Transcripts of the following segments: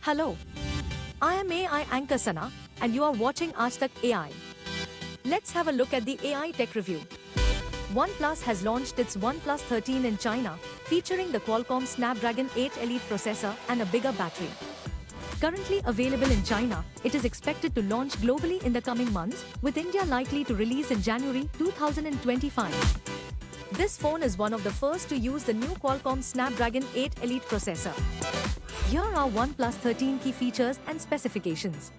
Hello, I am AI anchor Sana and you are watching Aaj Tak AI. Let's have a look at the AI tech review. OnePlus has launched its OnePlus 13 in China, featuring the Qualcomm Snapdragon 8 Elite processor and a bigger battery. Currently available in China, it is expected to launch globally in the coming months, with India likely to release in January 2025. This phone is one of the first to use the new Qualcomm Snapdragon 8 Elite processor. Here are OnePlus 13 key features and specifications.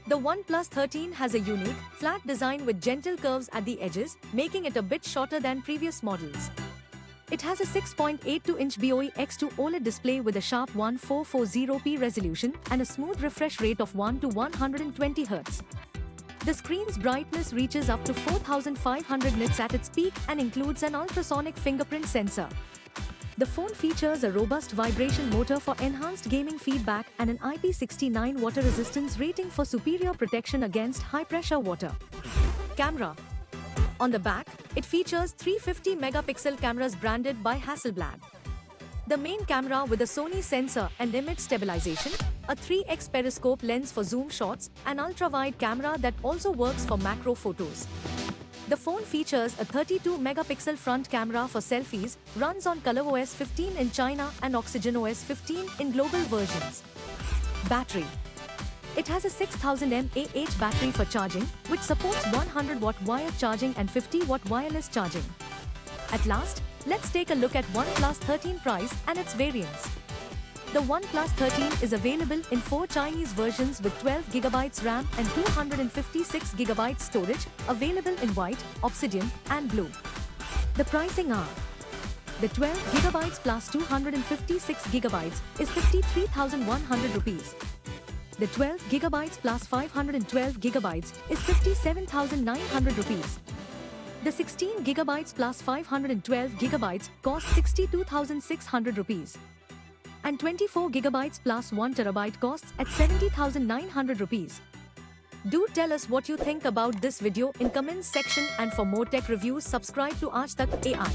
The OnePlus 13 has a unique, flat design with gentle curves at the edges, making it a bit shorter than previous models. It has a 6.82-inch BOE-X2 OLED display with a sharp 1440p resolution and a smooth refresh rate of 1 to 120 Hz. The screen's brightness reaches up to 4500 nits at its peak and includes an ultrasonic fingerprint sensor. The phone features a robust vibration motor for enhanced gaming feedback and an IP69 water resistance rating for superior protection against high-pressure water. Camera. On the back, it features 350-megapixel cameras branded by Hasselblad. The main camera with a Sony sensor and image stabilization, a 3x periscope lens for zoom shots, and ultra-wide camera that also works for macro photos. The phone features a 32-megapixel front camera for selfies, runs on ColorOS 15 in China and OxygenOS 15 in global versions. Battery. It has a 6000 mAh battery for charging, which supports 100-watt wired charging and 50-watt wireless charging. At last, let's take a look at OnePlus 13 price and its variants. The OnePlus 13 is available in 4 Chinese versions with 12GB RAM and 256GB storage, available in white, obsidian, and blue. The pricing are: the 12GB plus 256GB is 53,100 rupees. The 12GB plus 512GB is 57,900 rupees. The 16GB plus 512GB costs 62,600 rupees. And 24GB plus 1TB costs at 70,900 rupees. Do tell us what you think about this video in comments section, and for more tech reviews subscribe to Aaj Tak AI.